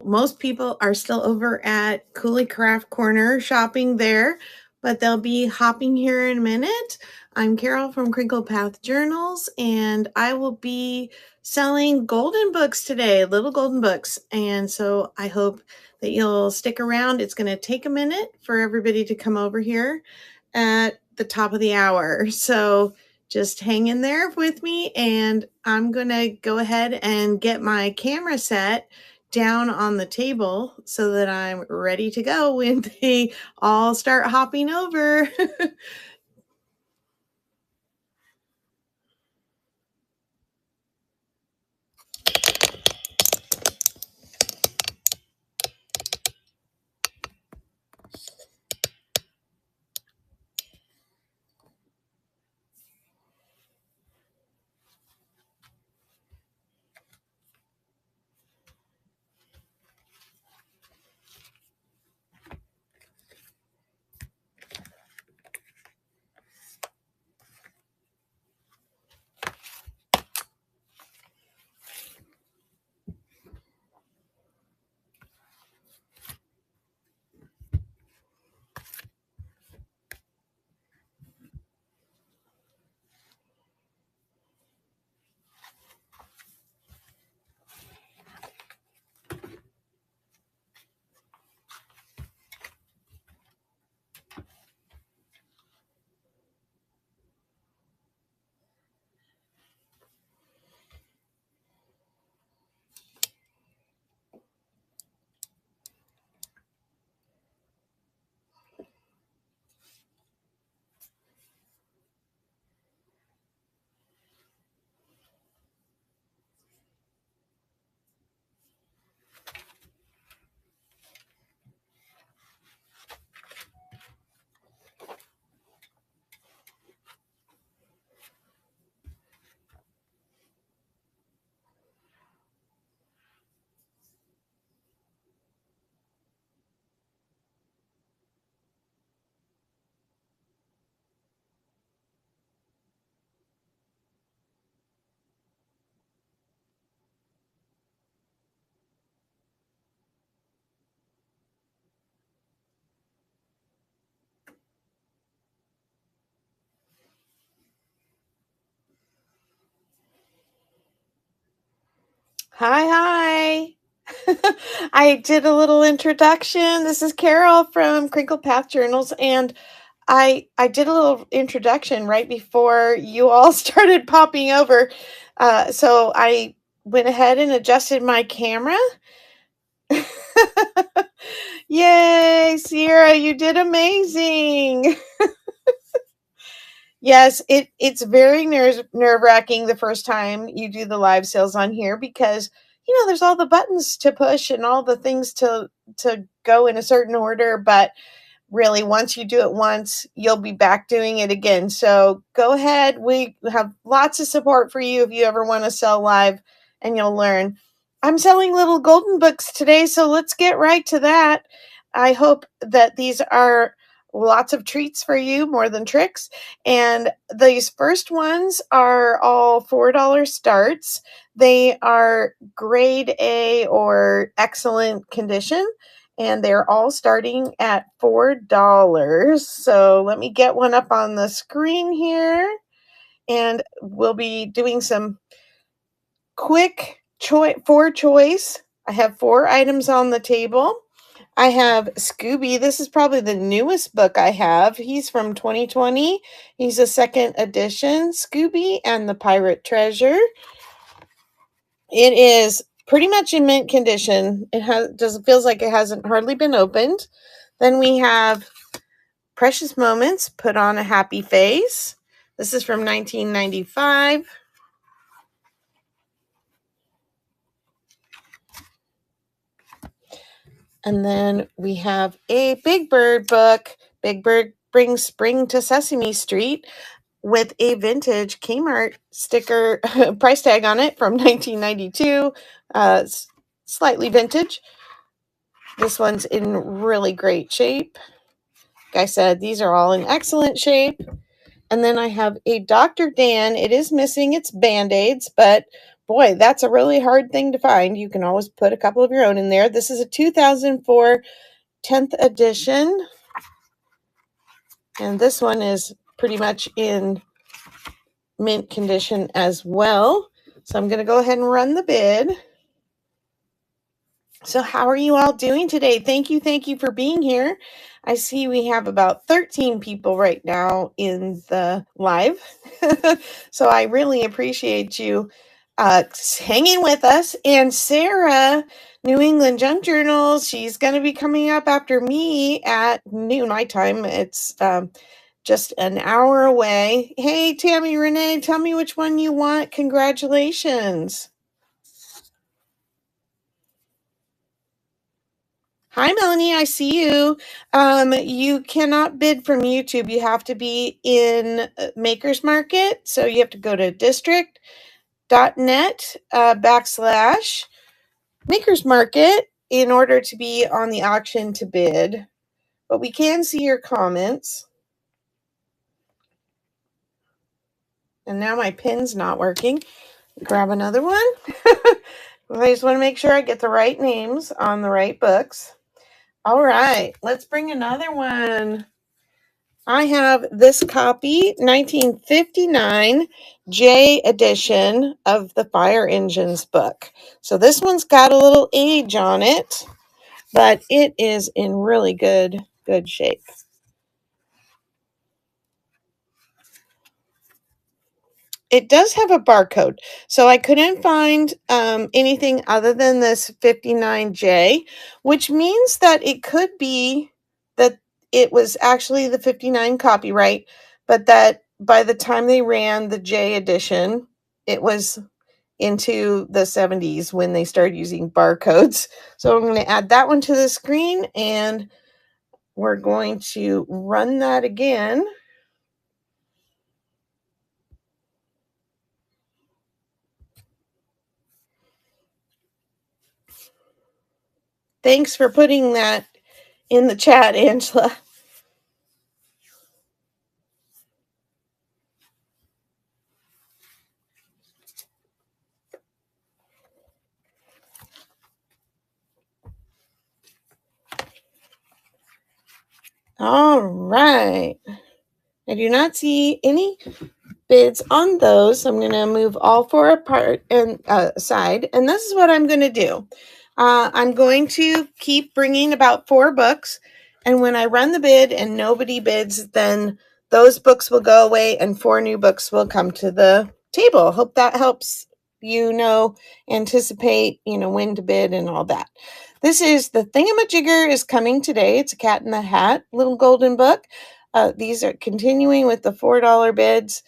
Most people are still over at Cooley Craft Corner shopping there, but they'll be hopping here in a minute. I'm Carol from Crinkle Path Journals, and I will be selling golden books today, little golden books. And so I hope that you'll stick around. It's going to take a minute for everybody to come over here at the top of the hour. So just hang in there with me, and I'm going to go ahead and get my camera set down on the table so that I'm ready to go when they all start hopping over. Hi, hi. I did a little introduction. This is Carol from Crinkle Path Journals, and I did a little introduction right before you all started popping over. So I went ahead and adjusted my camera. Yay, Sierra, you did amazing. Yes, it's very nerve-wracking the first time you do the live sales on here because there's all the buttons to push and all the things to go in a certain order, but really once you do it once, you'll be back doing it again. So go ahead. We have lots of support for you if you ever want to sell live, and you'll learn. I'm selling little golden books today, so let's get right to that. I hope that these are lots of treats for you, more than tricks. And these first ones are all $4 starts. They are grade A or excellent condition, and they're all starting at $4. So let me get one up on the screen here, and we'll be doing some quick four choice. I have 4 items on the table. I have Scooby. This is probably the newest book I have. He's from 2020. He's a second edition, Scooby and the Pirate Treasure. It is pretty much in mint condition. Feels like it hasn't hardly been opened. Then we have Precious Moments, Put on a Happy Face. This is from 1995. And then we have a Big Bird book. Big Bird Brings Spring to Sesame Street, with a vintage Kmart sticker price tag on it from 1992. Slightly vintage. This one's in really great shape. Like I said, these are all in excellent shape. And then I have a Dr. Dan. It is missing its Band-Aids, but boy, that's a really hard thing to find. You can always put a couple of your own in there. This is a 2004 10th edition. And this one is pretty much in mint condition as well. So I'm going to go ahead and run the bid. So how are you all doing today? Thank you for being here. I see we have about 13 people right now in the live. So I really appreciate you hanging with us. And Sarah, New England Junk Journals, she's going to be coming up after me at noon my time. It's just an hour away. Hey, Tammy Renee, tell me which one you want. Congratulations. Hi, Melanie. I see you. You cannot bid from YouTube. You have to be in Makers Market. So you have to go to district.net / Makers Market in order to be on the auction to bid. But we can see your comments. And now my pin's not working. Grab another one. I just want to make sure I get the right names on the right books. All right, let's bring another one. I have this copy, 1959 J edition of the Fire Engines book. So this one's got a little age on it, but it is in really good shape. It does have a barcode, so I couldn't find anything other than this 59J, which means that it could be that it was actually the 59 copyright, but that by the time they ran the J edition, it was into the 70s when they started using barcodes. So I'm going to add that one to the screen, and we're going to run that again. Thanks for putting that in the chat, Angela. All right. I do not see any bids on those. I'm going to move all four apart and aside. And this is what I'm going to do. I'm going to keep bringing about 4 books. And when I run the bid and nobody bids, then those books will go away and 4 new books will come to the table. Hope that helps anticipate, when to bid and all that. This is The Thingamajigger is coming today. It's a Cat in the Hat little golden book. These are continuing with the $4 bids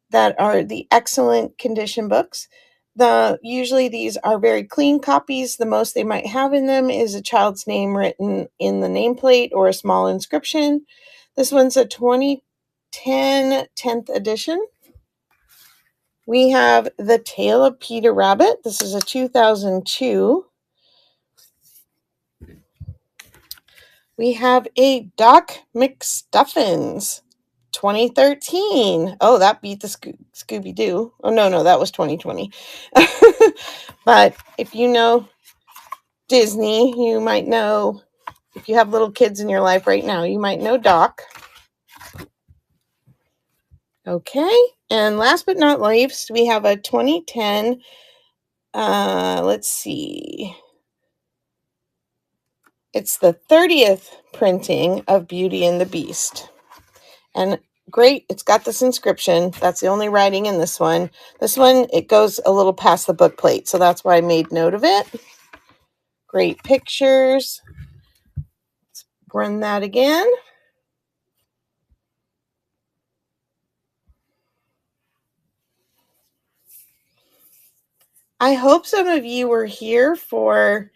that are the excellent condition books. Usually these are very clean copies. The most they might have in them is a child's name written in the nameplate or a small inscription. This one's a 2010 10th edition. We have The Tale of Peter Rabbit. This is a 2002. We have a Doc McStuffins, 2013. Oh, that beat the Scooby-Doo. Oh, no, that was 2020. But if you know Disney, you might know, if you have little kids in your life right now, you might know Doc. Okay, and last but not least, we have a 2010, let's see. It's the 30th printing of Beauty and the Beast. And great, it's got this inscription. That's the only writing in this one. This one, it goes a little past the book plate, so that's why I made note of it. Great pictures. Let's run that again. I hope some of you were here for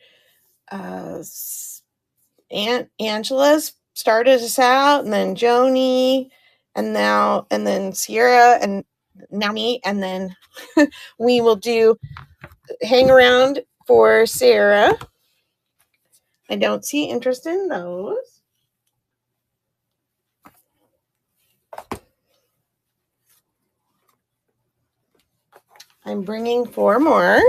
Aunt Angela's started us out, and then Joni, and then Sierra, and now me, and then we will hang around for Sarah. I don't see interest in those. I'm bringing 4 more.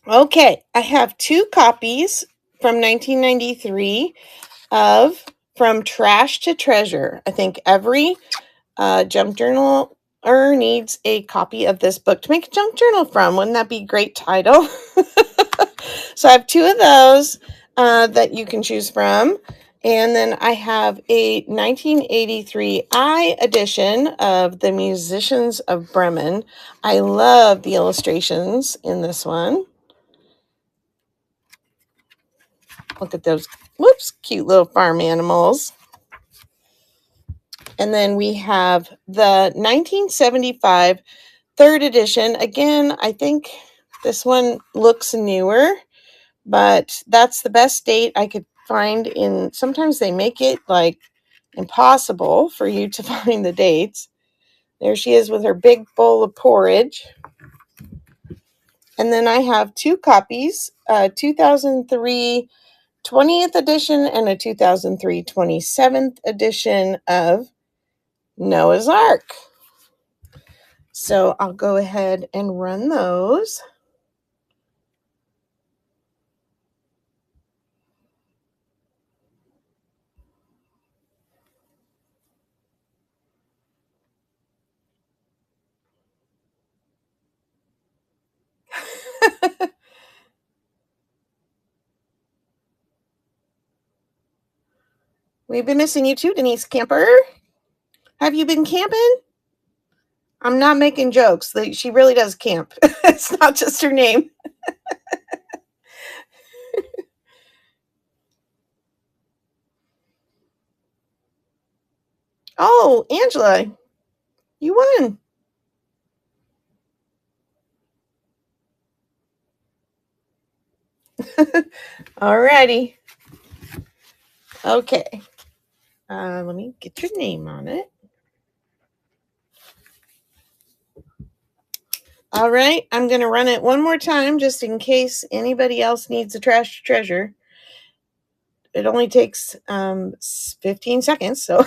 Okay, I have 2 copies from 1993 of From Trash to Treasure. I think every junk journaler needs a copy of this book to make a junk journal from. Wouldn't that be a great title? So I have 2 of those that you can choose from. And then I have a 1983 I edition of The Musicians of Bremen. I love the illustrations in this one. Look at those, whoops, cute little farm animals. And then we have the 1975 third edition. Again, I think this one looks newer, but that's the best date I could find in. Sometimes they make it like impossible for you to find the dates. There she is with her big bowl of porridge. And then I have 2 copies, 2003 20th edition and a 2003 27th edition of Noah's Ark. So I'll go ahead and run those. We've been missing you too, Denise Camper. Have you been camping? I'm not making jokes. She really does camp. It's not just her name. Oh, Angela, you won. Alrighty. Okay. Let me get your name on it. All right. I'm going to run it one more time just in case anybody else needs a trash treasure. It only takes 15 seconds, so.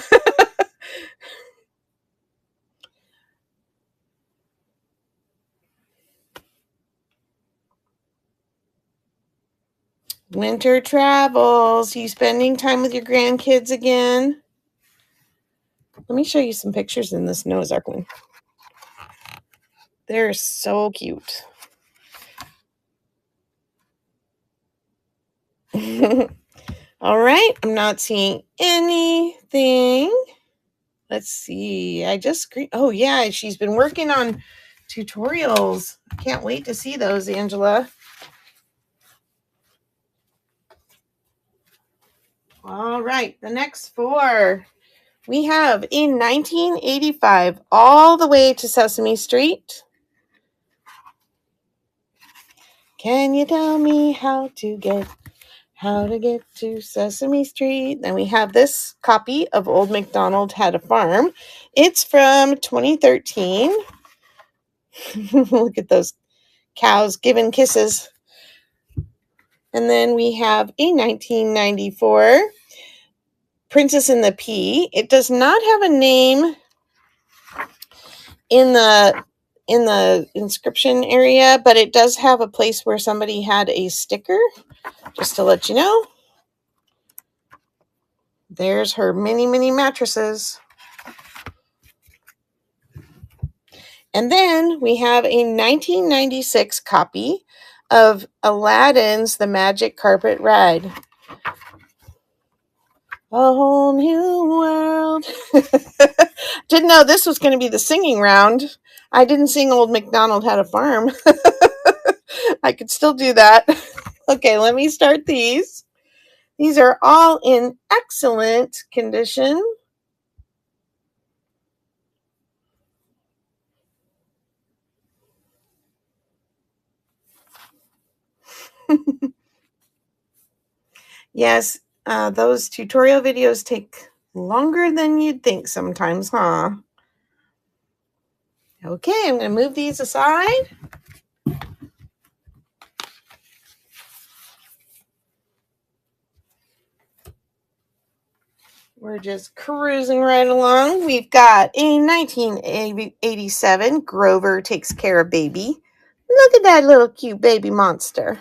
Winter travels. You spending time with your grandkids again? Let me show you some pictures in this Noah's Ark one. They're so cute. All right. I'm not seeing anything. Let's see. I just screen. Oh, yeah. She's been working on tutorials. I can't wait to see those, Angela. All right. The next 4. We have in 1985, All the Way to Sesame Street. Can you tell me how to get to Sesame Street? Then we have this copy of Old MacDonald Had a Farm. It's from 2013. Look at those cows giving kisses. And then we have a 1994 Princess and the Pea. It does not have a name in the inscription area, but it does have a place where somebody had a sticker, just to let you know. There's her mini mattresses. And then we have a 1996 copy of Aladdin's The Magic Carpet Ride. A whole new world. Didn't know this was going to be the singing round. I didn't sing Old MacDonald Had a Farm. I could still do that. Okay, let me start these. These are all in excellent condition. Yes, those tutorial videos take longer than you'd think sometimes, huh? Okay, I'm going to move these aside. We're just cruising right along. We've got a 1987 Grover Takes Care of Baby. Look at that little cute baby monster.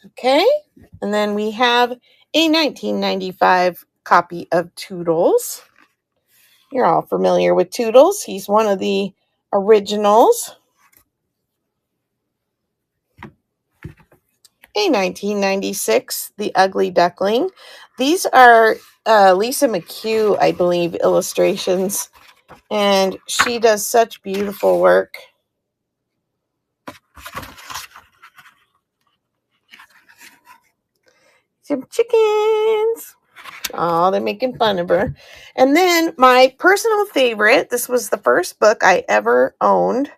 Okay, and then we have a 1995 copy of Toodles. You're all familiar with Toodles. He's one of the originals. A 1996, The Ugly Duckling. These are Lisa McHugh, I believe, illustrations, and she does such beautiful work. Some chickens. Oh, they're making fun of her. And then my personal favorite, this was the first book I ever owned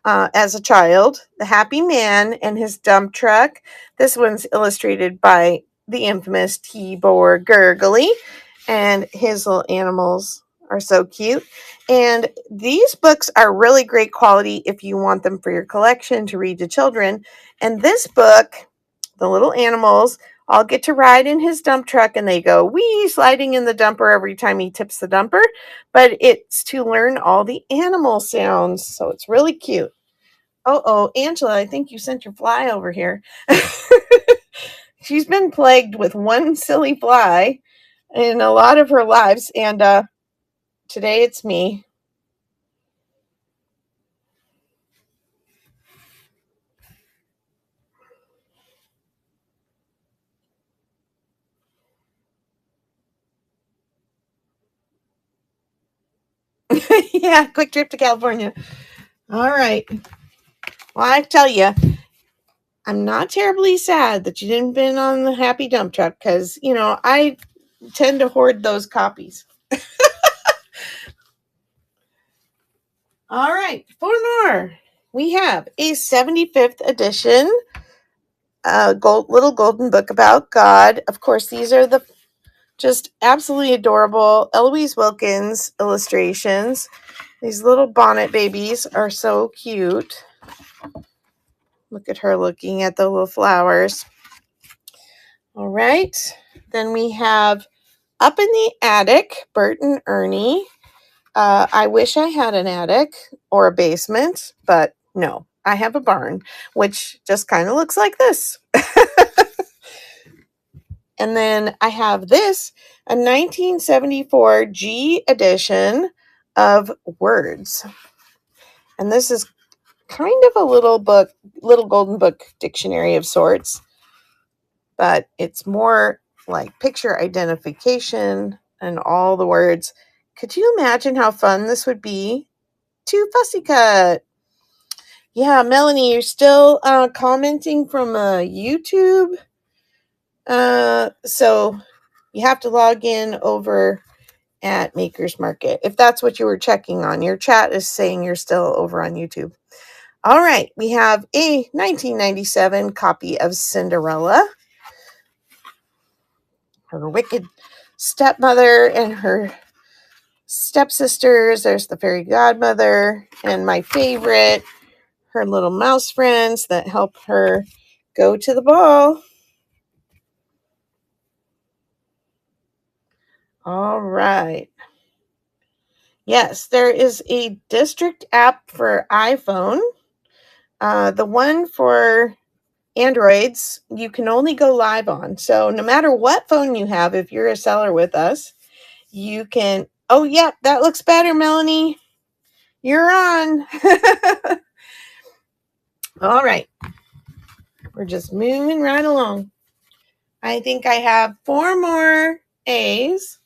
as a child, The Happy Man and His Dump Truck. This one's illustrated by the infamous Tibor Gurgly, and his little animals are so cute. And these books are really great quality if you want them for your collection to read to children. And this book, the little animals all get to ride in his dump truck, and they go wee, sliding in the dumper every time he tips the dumper. But it's to learn all the animal sounds, so it's really cute. Oh, Angela, I think you sent your fly over here. She's been plagued with one silly fly in a lot of her lives, and today it's me. Yeah, quick trip to California. All right. Well, I tell you, I'm not terribly sad that you didn't been on the Happy Dump Truck, because, I tend to hoard those copies. All right, 4 more. We have a 75th edition little golden book about God. Of course, these are the just absolutely adorable Eloise Wilkins illustrations. These little bonnet babies are so cute. Look at her looking at the little flowers. All right. Then we have Up in the Attic, Bert and Ernie. I wish I had an attic or a basement, but no, I have a barn, which just kind of looks like this. And then I have this, a 1974 G edition of Words. And this is kind of a little golden book dictionary of sorts, but it's more like picture identification and all the words. Could you imagine how fun this would be to fussy cut? Yeah, Melanie, you're still commenting from YouTube. So you have to log in over at Maker's Market if that's what you were checking on. Your chat is saying you're still over on YouTube. All right, we have a 1997 copy of Cinderella. Her wicked stepmother and her stepsisters. There's the fairy godmother, and my favorite, her little mouse friends that help her go to the ball. All right. Yes, there is a district app for iPhone. The one for Androids, you can only go live on. So no matter what phone you have, if you're a seller with us, you can. Oh, yeah, that looks better, Melanie. You're on. All right. We're just moving right along. I think I have 4 more A's,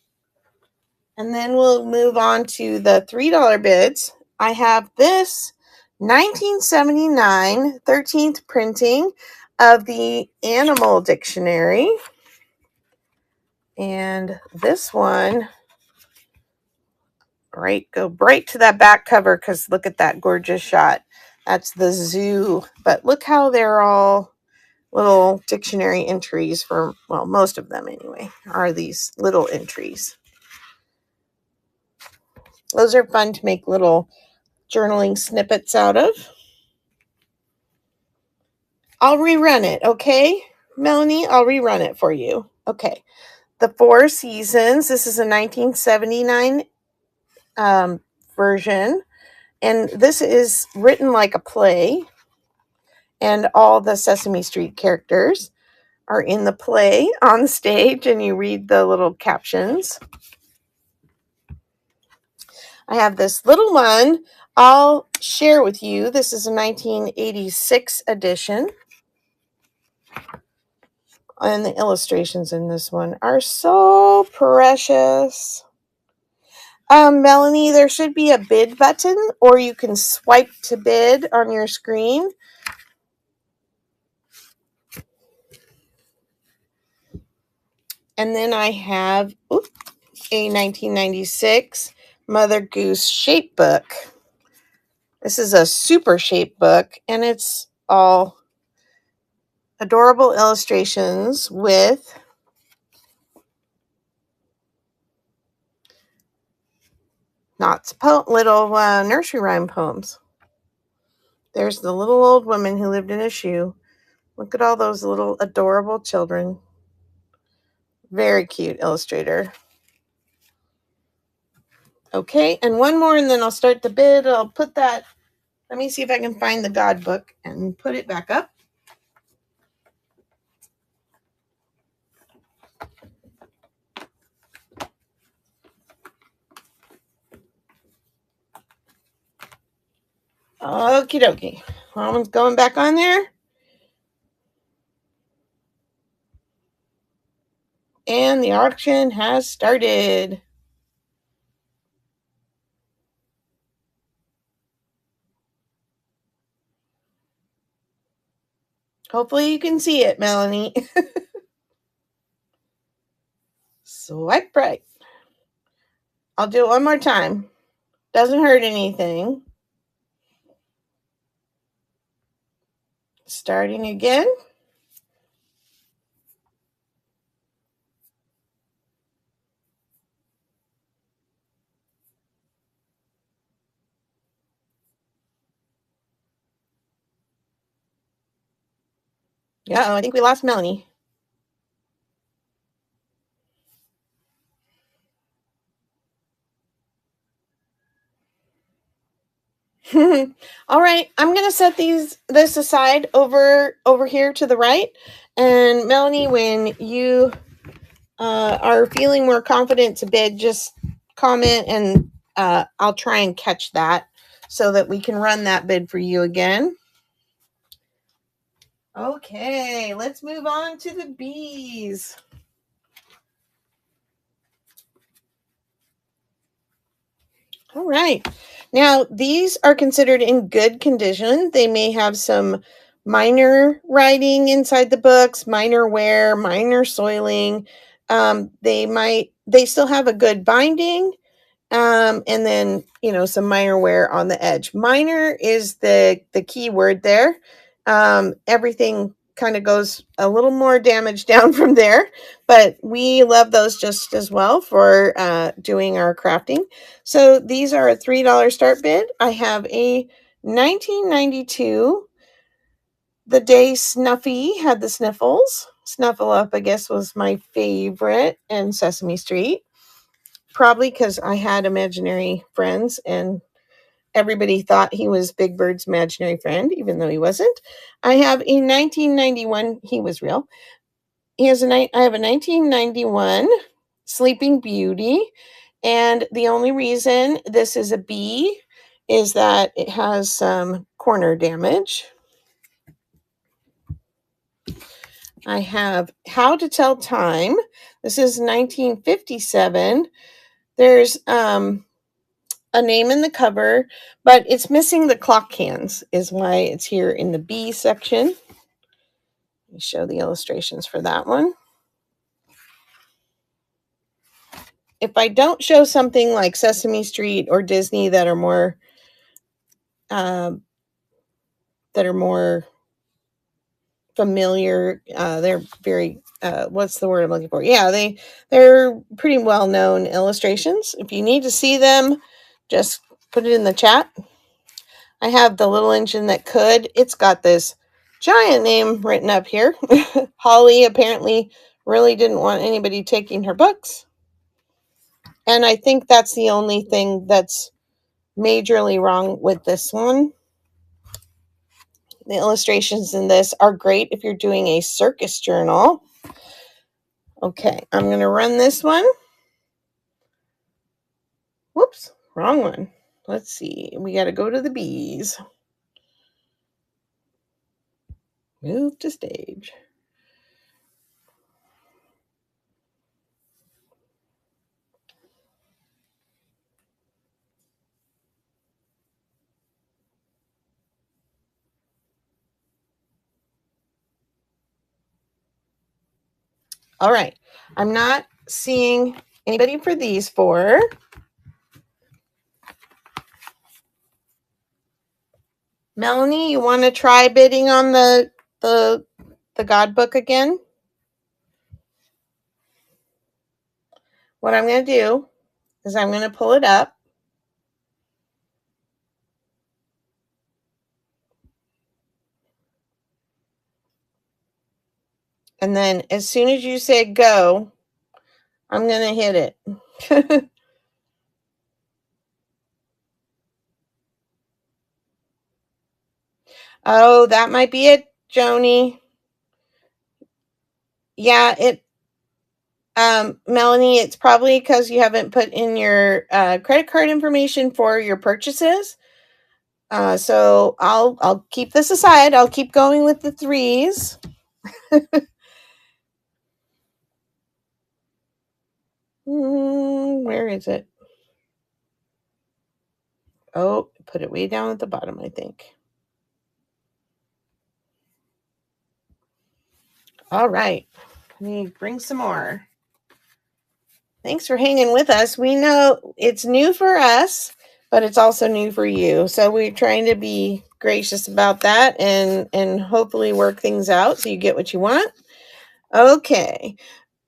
and then we'll move on to the $3 bids. I have this 1979 13th printing of the Animal Dictionary. And this one, go right to that back cover, because look at that gorgeous shot. That's the zoo. But look how they're all little dictionary entries for, well, most of them anyway, are these little entries. Those are fun to make little journaling snippets out of. I'll rerun it, okay? Melanie, I'll rerun it for you. Okay. The Four Seasons. This is a 1979 version. And this is written like a play. And all the Sesame Street characters are in the play on stage, and you read the little captions. I have this little one I'll share with you. This is a 1986 edition. And the illustrations in this one are so precious. Melanie, there should be a bid button, or you can swipe to bid on your screen. And then I have a 1996 Mother Goose shape book. This is a super shape book, and it's all adorable illustrations with little nursery rhyme poems. There's the little old woman who lived in a shoe. Look at all those little adorable children. Very cute illustrator. Okay, and one more, and then I'll start the bid. I'll put that, let me see if I can find the God book and put it back up. Okie dokie. One's going back on there. And the auction has started. Hopefully you can see it, Melanie. Swipe right. I'll do it one more time. Doesn't hurt anything. Starting again. Yeah, I think we lost Melanie. All right, I'm gonna set this aside over here to the right. And Melanie, when you are feeling more confident to bid, just comment, and I'll try and catch that so that we can run that bid for you again. Okay, let's move on to the bees. All right. Now, these are considered in good condition. They may have some minor writing inside the books, minor wear, minor soiling. They still have a good binding. And then, some minor wear on the edge. Minor is the key word there. Everything kind of goes a little more damage down from there, but we love those just as well for doing our crafting. So these are a $3 start bid. I have a 1992 The Day Snuffy had the sniffles. Snuffle Up, I guess, was my favorite in Sesame Street. Probably because I had imaginary friends and everybody thought he was Big Bird's imaginary friend, even though he wasn't. I have a 1991, he was real. I have a 1991 Sleeping Beauty. And the only reason this is a B is that it has some corner damage. I have How to Tell Time. This is 1957. There's a name in the cover, but it's missing the clock hands, is why it's here in the B section. Let me show the illustrations for that one. If I don't show something like Sesame Street or Disney that are more familiar, they're very what's the word I'm looking for? Yeah, they're pretty well-known illustrations. If you need to see them, just put it in the chat. I have The Little Engine That Could. It's got this giant name written up here. Holly apparently really didn't want anybody taking her books. And I think that's the only thing that's majorly wrong with this one. The illustrations in this are great if you're doing a circus journal. Okay, I'm going to run this one. Whoops, wrong one. Let's see. We got to go to the bees. Move to stage. All right. I'm not seeing anybody for these four. Melanie, you want to try bidding on the God book again? What I'm going to do is I'm going to pull it up. And then as soon as you say go, I'm going to hit it. Oh, that might be it, Joni. Yeah, Melanie, it's probably because you haven't put in your credit card information for your purchases. So I'll keep this aside. I'll keep going with the threes. Where is it? Oh, put it way down at the bottom, I think. All right. Let me bring some more. Thanks for hanging with us. We know it's new for us, but it's also new for you. So we're trying to be gracious about that and hopefully work things out so you get what you want. Okay.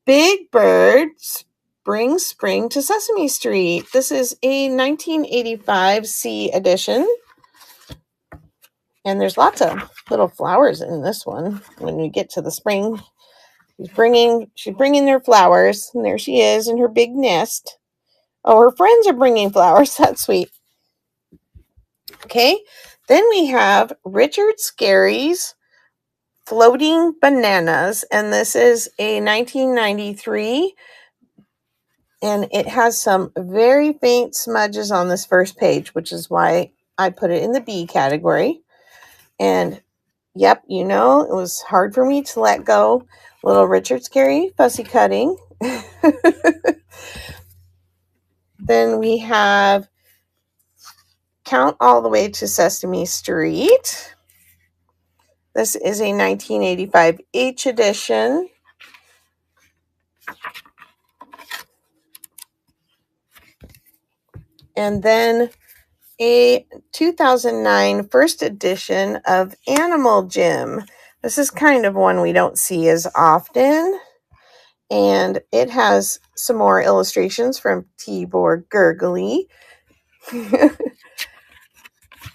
Big Birds Bring Spring to Sesame Street. This is a 1985 C edition. And there's lots of little flowers in this one when we get to the spring. She's bringing their flowers, and there she is in her big nest. Oh, her friends are bringing flowers. That's sweet. Okay, then we have Richard Scarry's Floating Bananas, and this is a 1993, and it has some very faint smudges on this first page, which is why I put it in the B category. And yep, it was hard for me to let go. Little Richard Scarry fussy cutting. Then we have Count All the Way to Sesame Street. This is a 1985 H edition. And then a 2009 first edition of Animal Jim. This is kind of one we don't see as often. And it has some more illustrations from Tibor Gurgly.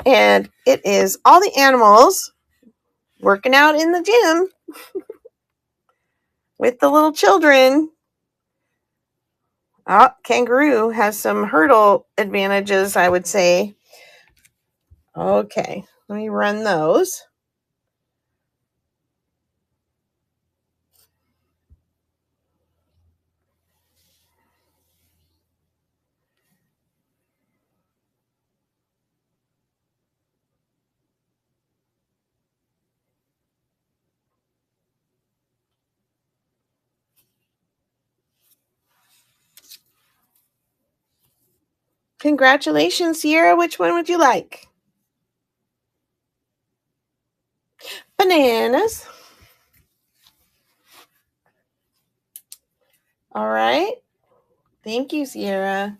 And it is all the animals working out in the gym with the little children. Oh, Kangaroo has some hurdle advantages, I would say. Okay, let me run those. Congratulations, Sierra. Which one would you like? Bananas. All right. Thank you, Sierra.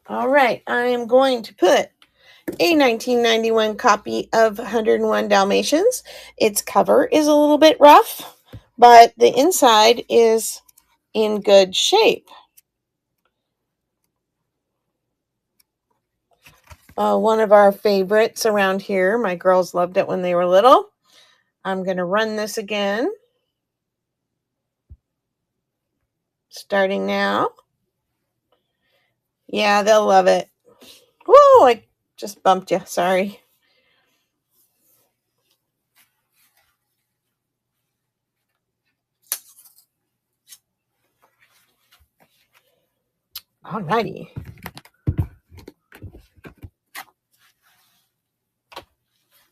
All right. I am going to put a 1991 copy of 101 Dalmatians. Its cover is a little bit rough, but the inside is in good shape. One of our favorites around here. My girls loved it when they were little. I'm going to run this again. Starting now. Yeah, they'll love it. Whoa, I just bumped you. Sorry. Alrighty.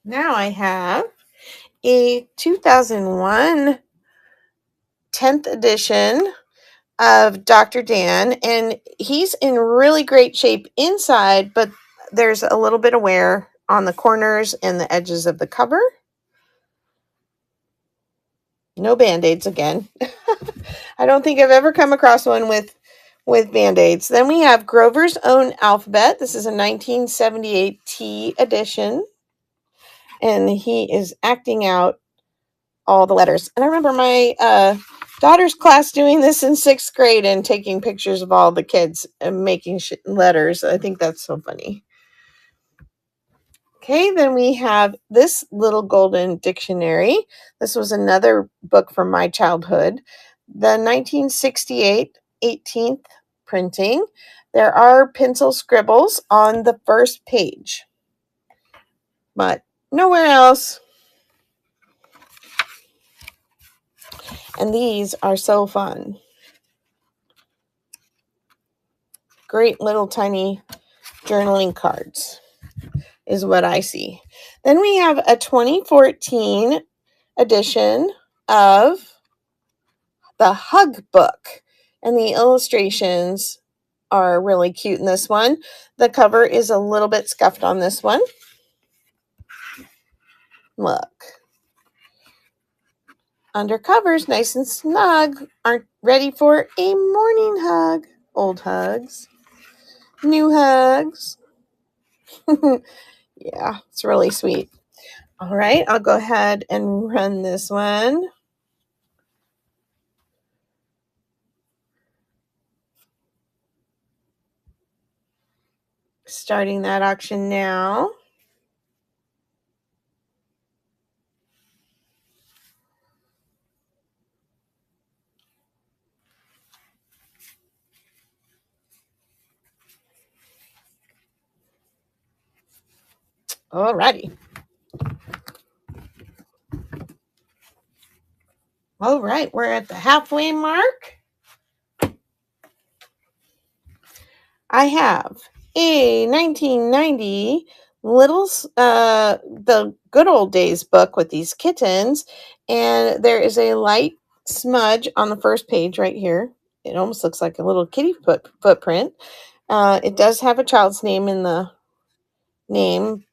Now I have a 2001 10th edition of Dr. Dan, and he's in really great shape inside, but there's a little bit of wear on the corners and the edges of the cover. No band-aids again. I don't think I've ever come across one with band-aids. Then we have Grover's Own Alphabet. This is a 1978 T edition, and he is acting out all the letters. And I remember my daughter's class doing this in 6th grade and taking pictures of all the kids and making letters. I think that's so funny. Okay, then we have this little golden dictionary. This was another book from my childhood. The 1968 18th printing. There are pencil scribbles on the first page, but nowhere else. And these are so fun. Great little tiny journaling cards is what I see. Then we have a 2014 edition of the Hug Book, and the illustrations are really cute in this one. The cover is a little bit scuffed on this one. Look. Under covers, nice and snug. Aren't ready for a morning hug. Old hugs. New hugs. Yeah, it's really sweet. All right, I'll go ahead and run this one. Starting that auction now. All righty. All right, we're at the halfway mark. I have a 1990 the Good Old Days book with these kittens, and there is a light smudge on the first page right here. It almost looks like a little kitty footprint. It does have a child's name in the name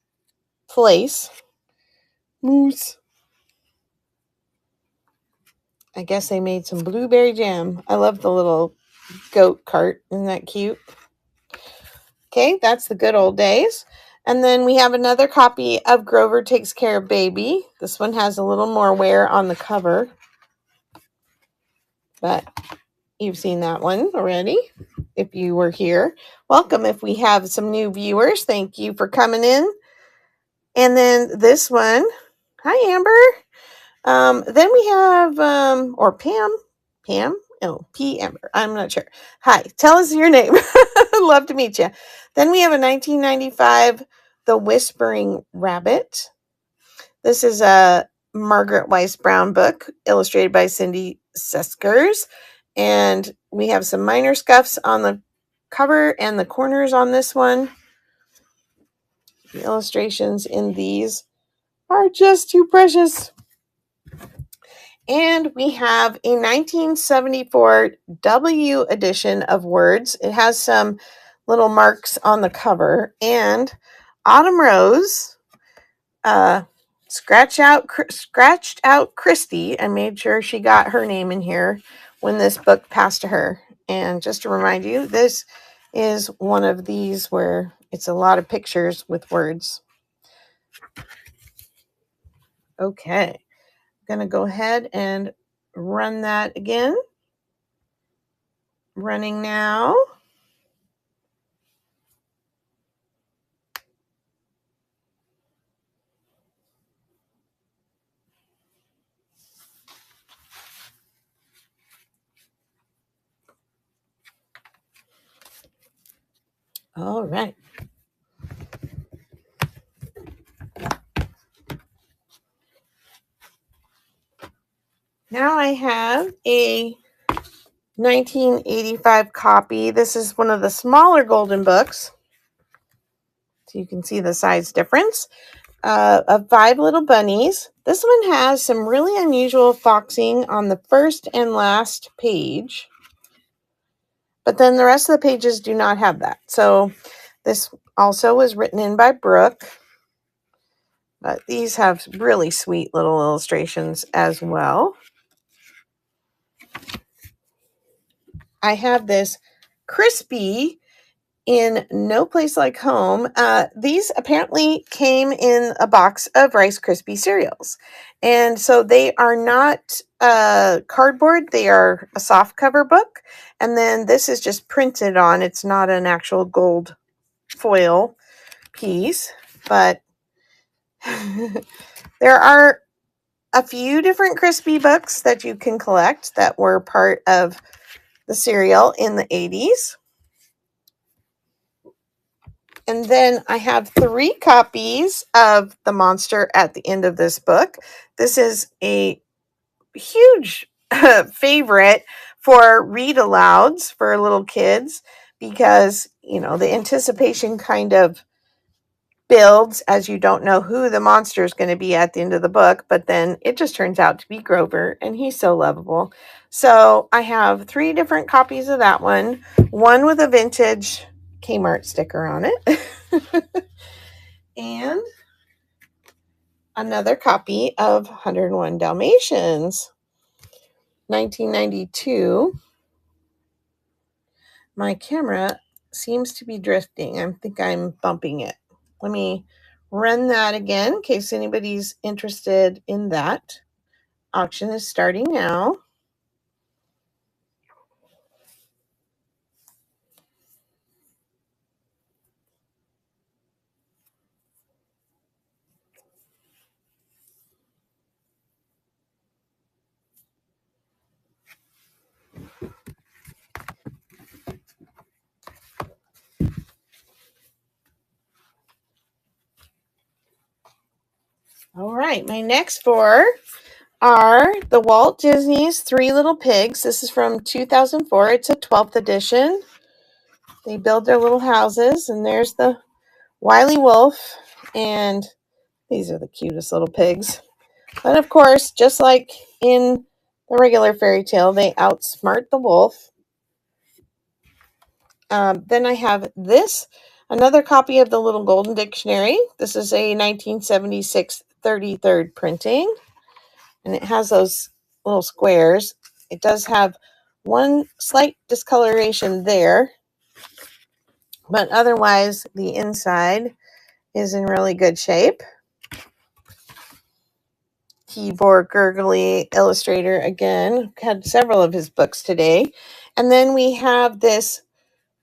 place. Moose. I guess they made some blueberry jam. I love the little goat cart. Isn't that cute? Okay, that's the Good Old Days. And then we have another copy of Grover Takes Care of Baby. This one has a little more wear on the cover, but you've seen that one already if you were here. Welcome if we have some new viewers. Thank you for coming in. And then this one. Hi, Amber. Then we have, or Pam. Pam? Oh, P. Amber. I'm not sure. Hi, tell us your name. Love to meet you. Then we have a 1995 The Whispering Rabbit. This is a Margaret Weiss Brown book illustrated by Cindy Seskers. And we have some minor scuffs on the cover and the corners on this one. The illustrations in these are just too precious. And we have a 1974 W edition of Words. It has some little marks on the cover. And Autumn Rose scratched out Christy and made sure she got her name in here when this book passed to her. And just to remind you, this is one of these where it's a lot of pictures with words. Okay, I'm going to go ahead and run that again. Running now. All right. Now I have a 1985 copy. This is one of the smaller Golden books. So you can see the size difference of Five Little Bunnies. This one has some really unusual foxing on the first and last page. But then the rest of the pages do not have that. So this also was written in by Brooke. But these have really sweet little illustrations as well. I have this Crispy in No Place Like Home. These apparently came in a box of Rice Krispie cereals. And so they are not cardboard. They are a soft cover book. And then this is just printed on. It's not an actual gold foil piece. But there are a few different Crispy books that you can collect that were part of the cereal in the 80s. And then I have 3 copies of The Monster at the end of this book. This is a huge favorite for read alouds for little kids because, you know, the anticipation kind of builds as you don't know who the monster is going to be at the end of the book, but then it just turns out to be Grover, and he's so lovable. So I have 3 different copies of that one with a vintage Kmart sticker on it, and another copy of 101 Dalmatians, 1992. My camera seems to be drifting. I think I'm bumping it. Let me run that again in case anybody's interested in that. Auction is starting now. All right, my next 4 are the Walt Disney's Three Little Pigs. This is from 2004. It's a 12th edition. They build their little houses, and there's the Wily Wolf, and these are the cutest little pigs. But of course, just like in the regular fairy tale, they outsmart the wolf. Then I have another copy of the Little Golden Dictionary. This is a 1976 33rd printing, and it has those little squares. It does have one slight discoloration there, but otherwise the inside is in really good shape. Keyboard Gurgly illustrator again. Had several of his books today. And then we have this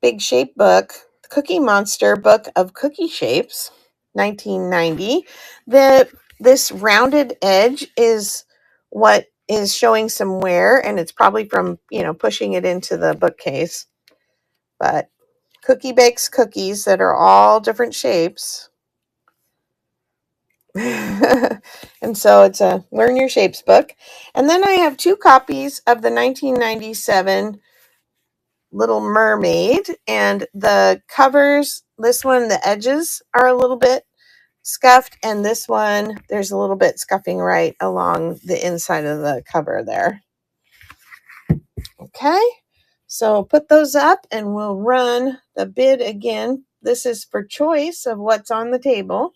big shape book, Cookie Monster Book of Cookie Shapes, 1990. This rounded edge is what is showing some wear, and it's probably from, pushing it into the bookcase. But Cookie bakes cookies that are all different shapes. And so it's a Learn Your Shapes book. And then I have 2 copies of the 1997 Little Mermaid, and the covers, this one, the edges are a little bit scuffed, and this one, there's a little bit scuffing right along the inside of the cover there. Okay, so put those up and we'll run the bid again. This is for choice of what's on the table.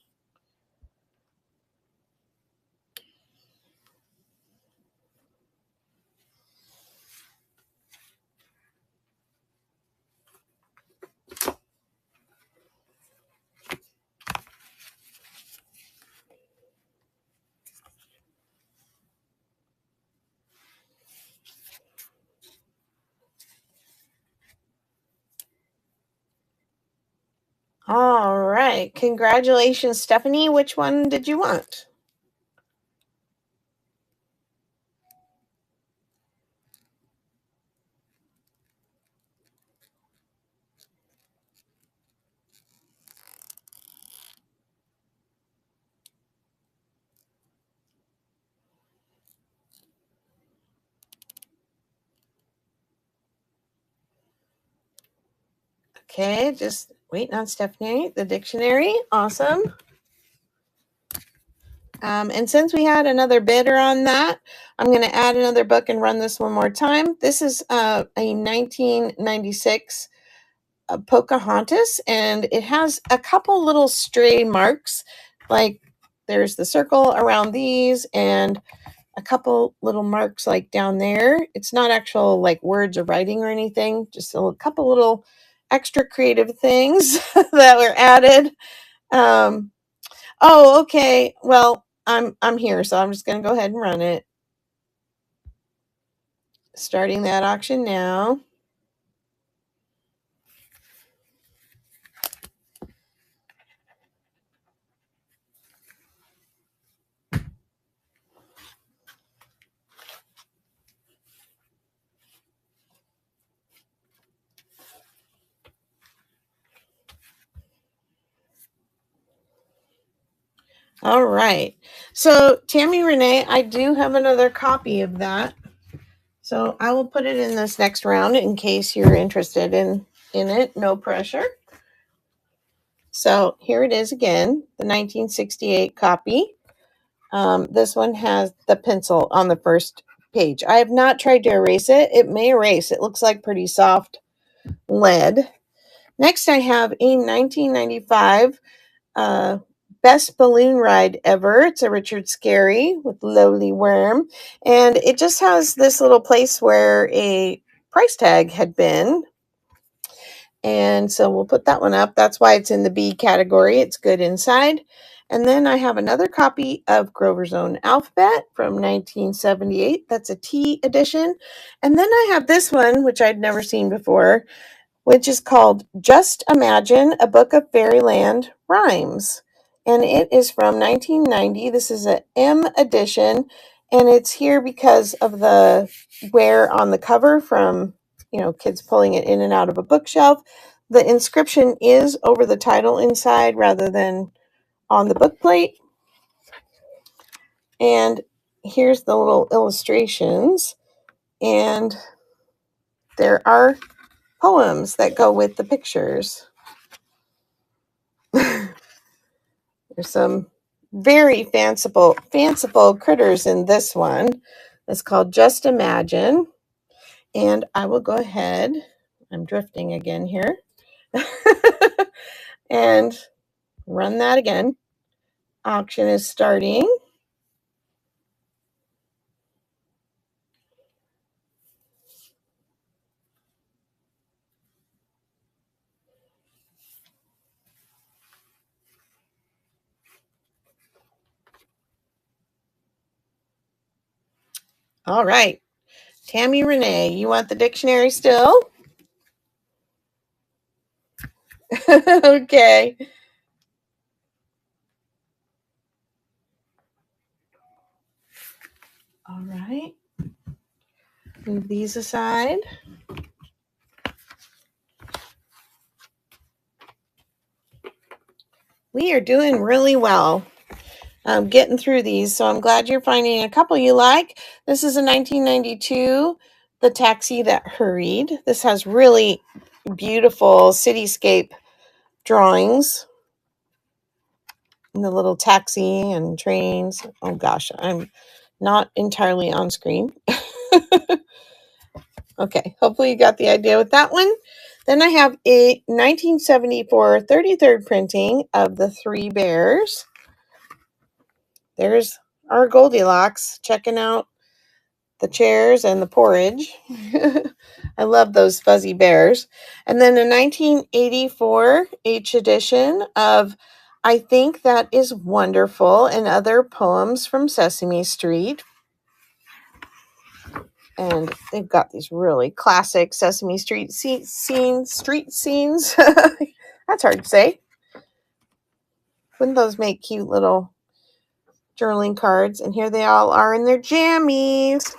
All right. Congratulations, Stephanie. Which one did you want? Okay, just waiting on Stephanie. The dictionary, awesome. And since we had another bidder on that, I'm going to add another book and run this one more time. This is a 1996 Pocahontas, and it has a couple little stray marks, like there's the circle around these and a couple little marks like down there. It's not actual like words or writing or anything, just a couple little extra creative things that were added. Um, oh, okay. Well, I'm here, so I'm just going to go ahead and run it. Starting that auction now. All right. So, Tammy Renee, I do have another copy of that. So, I will put it in this next round in case you're interested in it. No pressure. So, here it is again, the 1968 copy. This one has the pencil on the first page. I have not tried to erase it. It may erase. It looks like pretty soft lead. Next, I have a 1995 Best Balloon Ride Ever. It's a Richard Scarry with Lowly Worm. And it just has this little place where a price tag had been. And so we'll put that one up. That's why it's in the B category. It's good inside. And then I have another copy of Grover's Own Alphabet from 1978. That's a T edition. And then I have this one, which I'd never seen before, which is called Just Imagine, a Book of Fairyland Rhymes. And it is from 1990. This is an M edition, and it's here because of the wear on the cover from, kids pulling it in and out of a bookshelf. The inscription is over the title inside rather than on the book plate. And here's the little illustrations. And there are poems that go with the pictures. There's some very fanciful critters in this one. It's called Just Imagine. And I will go ahead. I'm drifting again here. And run that again. Auction is starting. All right. Tammy Renee, you want the dictionary still? Okay. All right. Move these aside. We are doing really well. Getting through these, so I'm glad you're finding a couple you like. This is a 1992, The Taxi That Hurried. This has really beautiful cityscape drawings. And the little taxi and trains. Oh gosh, I'm not entirely on screen. Okay, hopefully you got the idea with that one. Then I have a 1974 33rd printing of the Three Bears. There's our Goldilocks checking out the chairs and the porridge. I love those fuzzy bears. And then a 1984 H edition of I Think That Is Wonderful and Other Poems from Sesame Street. And they've got these really classic Sesame Street scenes. That's hard to say. Wouldn't those make cute little journaling cards? And here they all are in their jammies.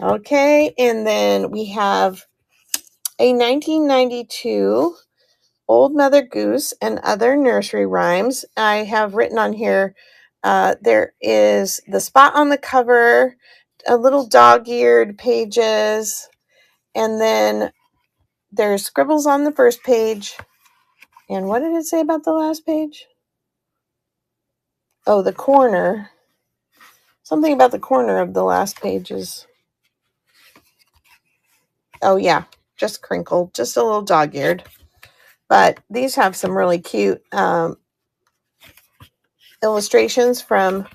Okay, and then we have a 1992 Old Mother Goose and Other Nursery Rhymes. I have written on here, there is the spot on the cover, a little dog-eared pages, and then there's scribbles on the first page. And what did it say about the last page? Oh, the corner. Something about the corner of the last pages. Oh, yeah, just crinkled, just a little dog-eared. But these have some really cute illustrations from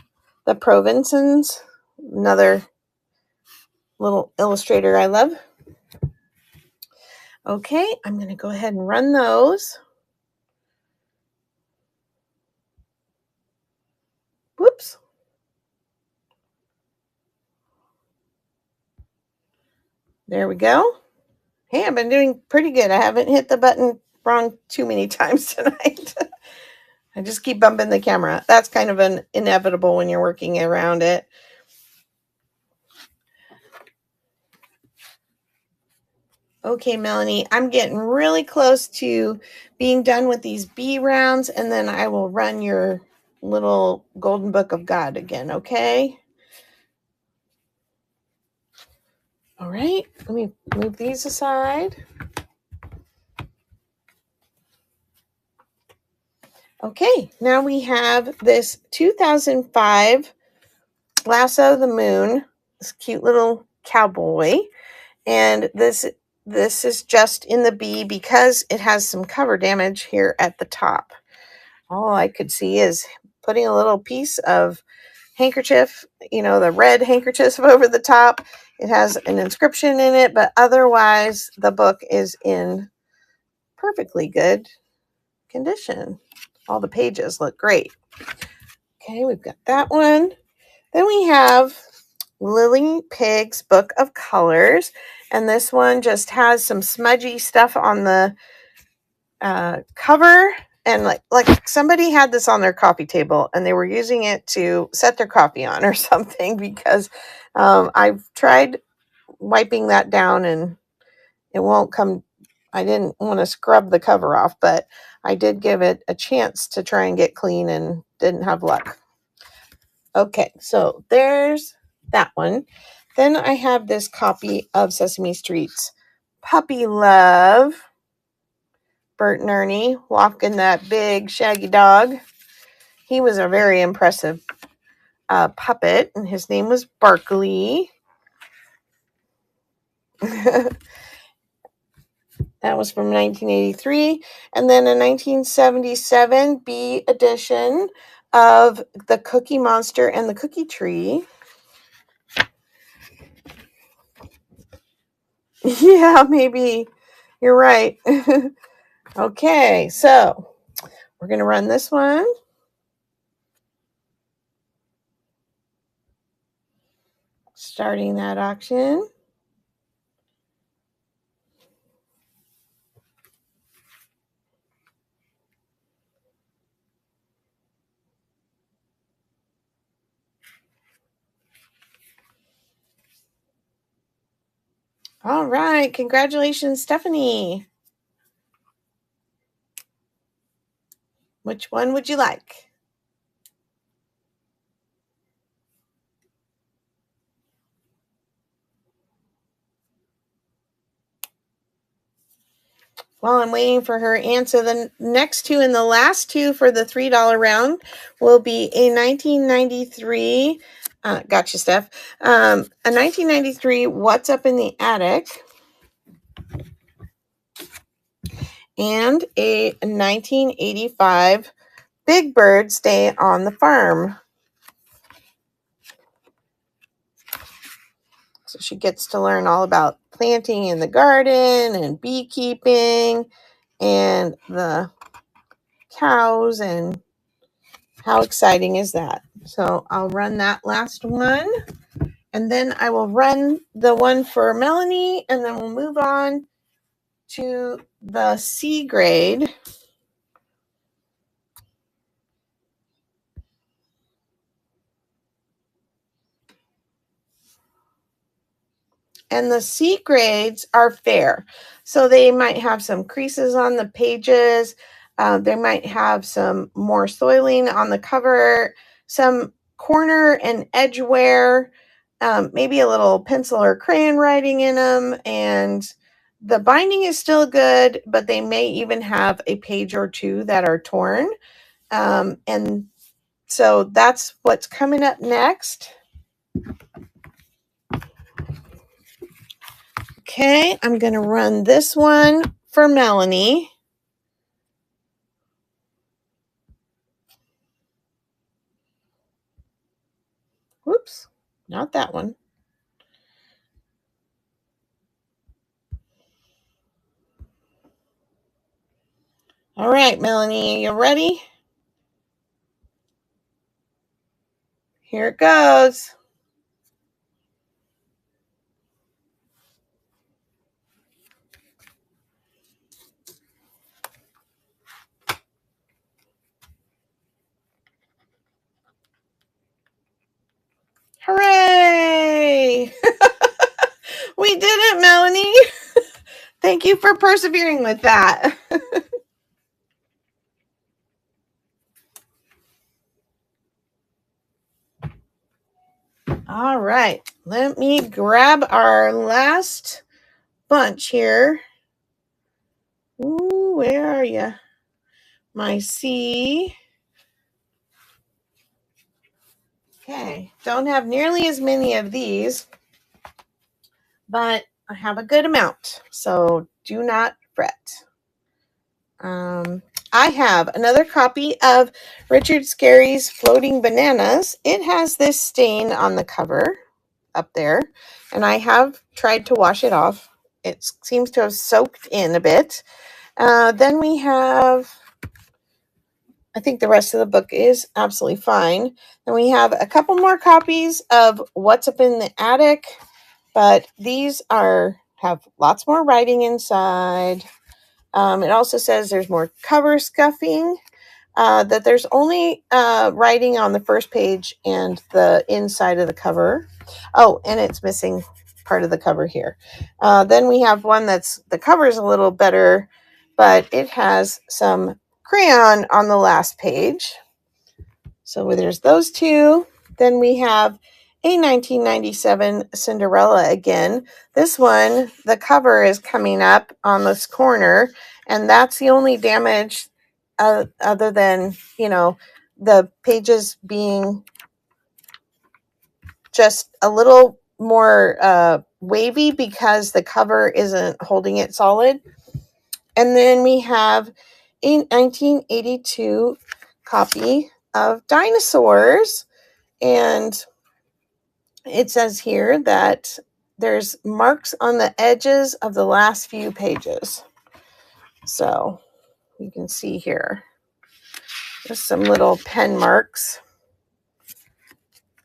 the Provinsons, another little illustrator I love. Okay, I'm going to go ahead and run those. Whoops. There we go. Hey, I've been doing pretty good. I haven't hit the button wrong too many times tonight. I just keep bumping the camera. That's kind of an inevitable when you're working around it. Okay, Melanie, I'm getting really close to being done with these B rounds, and then I will run your little Golden Book of God again, okay? All right, let me move these aside. Okay, now we have this 2005 Lasso of the Moon, this cute little cowboy. And this is just in the B because it has some cover damage here at the top. All I could see is putting a little piece of handkerchief, the red handkerchief over the top. It has an inscription in it, but otherwise the book is in perfectly good condition. All the pages look great. Okay, we've got that one. Then we have Lily Pig's Book of Colors, and this one just has some smudgy stuff on the cover, and like somebody had this on their coffee table and they were using it to set their coffee on or something, because I've tried wiping that down and it won't come. I didn't want to scrub the cover off, but I did give it a chance to try and get clean and didn't have luck. Okay, so there's that one. Then I have this copy of Sesame Street's Puppy Love. Bert and Ernie walking that big shaggy dog. He was a very impressive puppet, and his name was Barkley. That was from 1983. And then a 1977 B edition of The Cookie Monster and the Cookie Tree. Yeah, maybe. You're right. Okay, so we're going to run this one. Starting that auction. All right. Congratulations, Stephanie. Which one would you like? While I'm waiting for her answer, the next two and the last two for the $3 round will be a 1993. Gotcha, Steph. A 1993 What's Up in the Attic and a 1985 Big Bird Stay on the Farm. So she gets to learn all about planting in the garden and beekeeping and the cows, and how exciting is that? So I'll run that last one, and then I will run the one for Melanie, and then we'll move on to the C grade. And the C grades are fair. So they might have some creases on the pages. They might have some more soiling on the cover, some corner and edge wear, maybe a little pencil or crayon writing in them, and the binding is still good, but they may even have a page or two that are torn. And so that's what's coming up next. Okay, I'm going to run this one for Melanie. Whoops, not that one. All right, Melanie, you ready? Here it goes. Hooray! We did it, Melanie. Thank you for persevering with that. All right, let me grab our last bunch here. Ooh, where are you? My C. Okay, don't have nearly as many of these, but I have a good amount, so do not fret. I have another copy of Richard Scarry's Floating Bananas. It has this stain on the cover up there, and I have tried to wash it off. It seems to have soaked in a bit. Then we have, I think the rest of the book is absolutely fine. Then we have a couple more copies of What's Up in the Attic, but these have lots more writing inside. It also says there's more cover scuffing, that there's only writing on the first page and the inside of the cover. Oh, and it's missing part of the cover here. Then we have one the cover is a little better, but it has some crayon on the last page. So there's those two. Then we have a 1997 Cinderella again. This one, the cover is coming up on this corner, and that's the only damage other than, the pages being just a little more wavy because the cover isn't holding it solid. And then we have a 1982 copy of Dinosaurs, and it says here that there's marks on the edges of the last few pages. So you can see here, there's some little pen marks.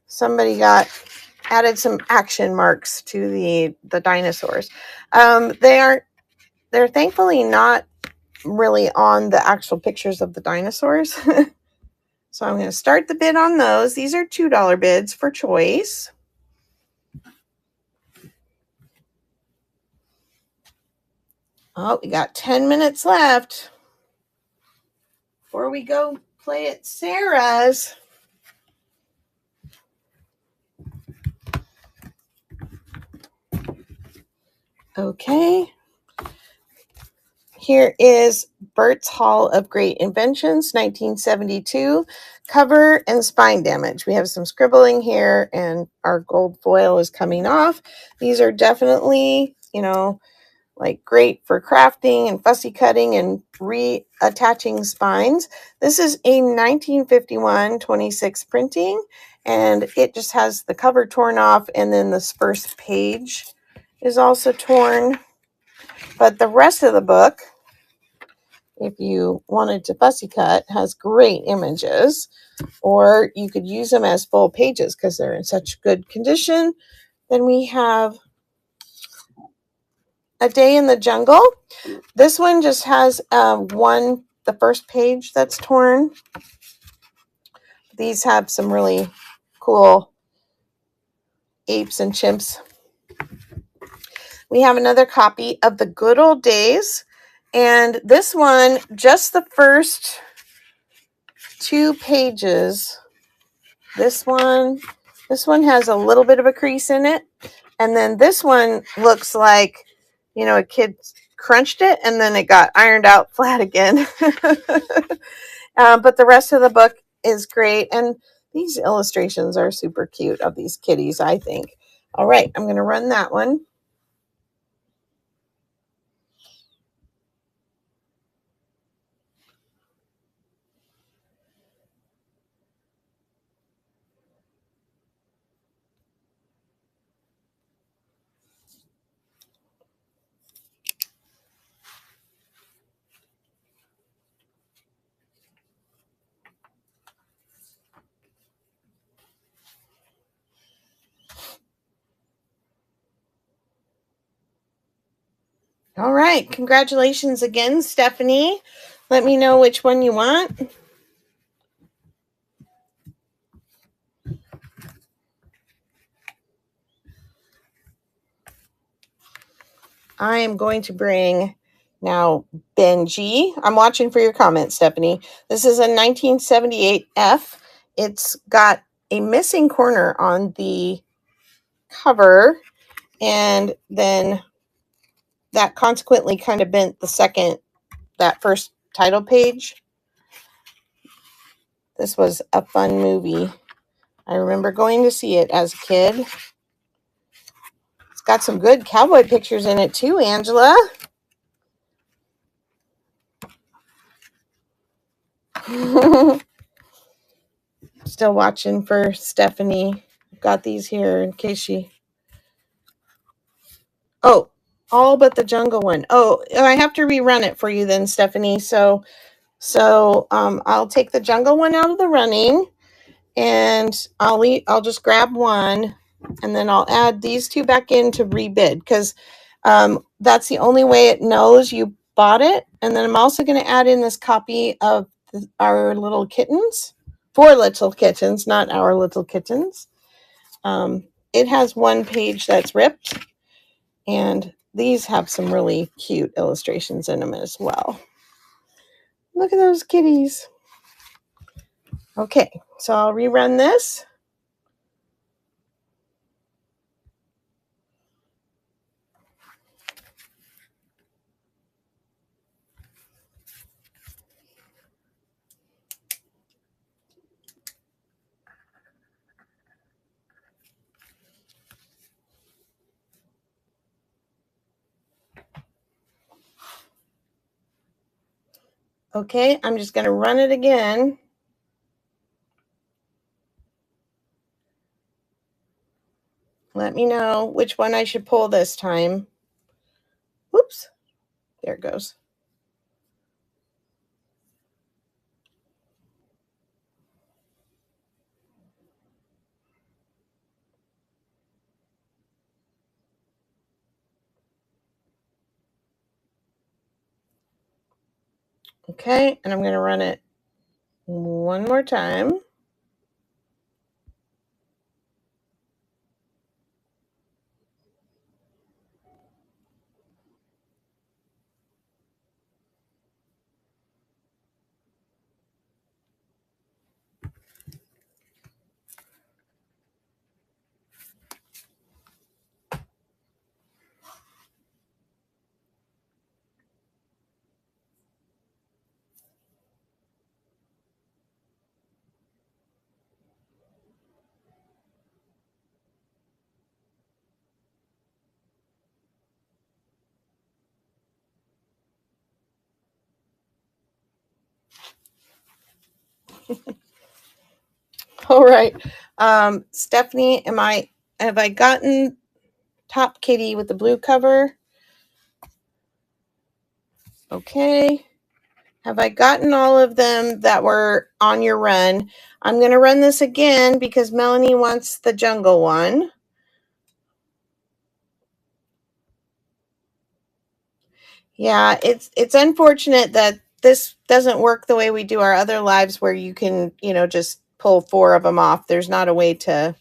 Somebody added some action marks to the dinosaurs. They're thankfully not really on the actual pictures of the dinosaurs. So I'm going to start the bid on those. These are $2 bids for choice. Oh, we got 10 minutes left before we go play at Sarah's. Okay. Here is Bert's Hall of Great Inventions, 1972, cover and spine damage. We have some scribbling here, and our gold foil is coming off. These are definitely, like great for crafting and fussy cutting and reattaching spines. This is a 1951 26 printing, and it just has the cover torn off, and then this first page is also torn. But the rest of the book, if you wanted to fussy cut, has great images, or you could use them as full pages because they're in such good condition. Then we have A Day in the Jungle. This one just has the first page that's torn. These have some really cool apes and chimps. We have another copy of The Good Old Days, and this one, just the first 2 pages. This one has a little bit of a crease in it, and then this one looks like a kid crunched it and then it got ironed out flat again. But the rest of the book is great. And these illustrations are super cute of these kitties, I think. All right, I'm going to run that one. All right, congratulations again, Stephanie. Let me know which one you want. I am going to bring now Benji. I'm watching for your comments, Stephanie. This is a 1978 F. It's got a missing corner on the cover, and then that consequently kind of bent that first title page. This was a fun movie. I remember going to see it as a kid. It's got some good cowboy pictures in it too, Angela. Still watching for Stephanie. I've got these here in case she... Oh, all but the jungle one. Oh, I have to rerun it for you then, Stephanie. So I'll take the jungle one out of the running, and I'll just grab one, and then I'll add these two back in to rebid, because that's the only way it knows you bought it. And then I'm also going to add in this copy of our little kittens, 4 little kittens, not our little kittens. It has one page that's ripped, and these have some really cute illustrations in them as well. Look at those kitties. Okay, so I'll rerun this. Okay, I'm just going to run it again. Let me know which one I should pull this time. Whoops. There it goes. Okay, and I'm going to run it one more time. All right. Stephanie, have I gotten Top Kitty with the blue cover? Okay. Have I gotten all of them that were on your run? I'm going to run this again because Melanie wants the jungle one. Yeah, it's unfortunate that this doesn't work the way we do our other lives, where you can, just pull 4 of them off. There's not a way to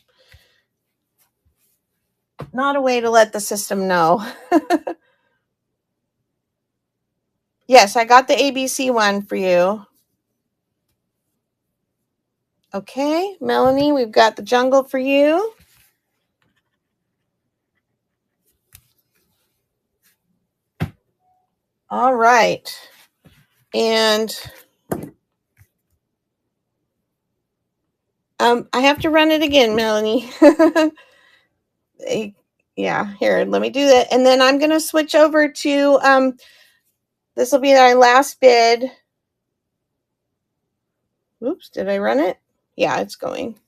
let the system know. Yes, I got the ABC one for you. Okay, Melanie, we've got the jungle for you. All right. And I have to run it again, Melanie. Yeah, here, let me do that. And then I'm going to switch over to, this will be our last bid. Oops, did I run it? Yeah, it's going.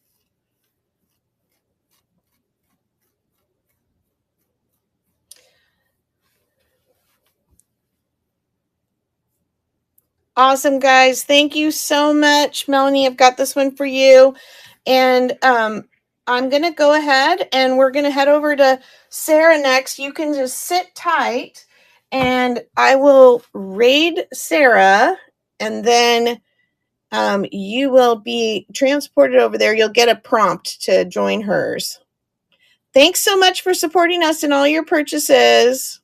Awesome, guys. Thank you so much. Melanie, I've got this one for you. And I'm going to go ahead and we're going to head over to Sarah next. You can just sit tight and I will raid Sarah and then you will be transported over there. You'll get a prompt to join hers. Thanks so much for supporting us in all your purchases.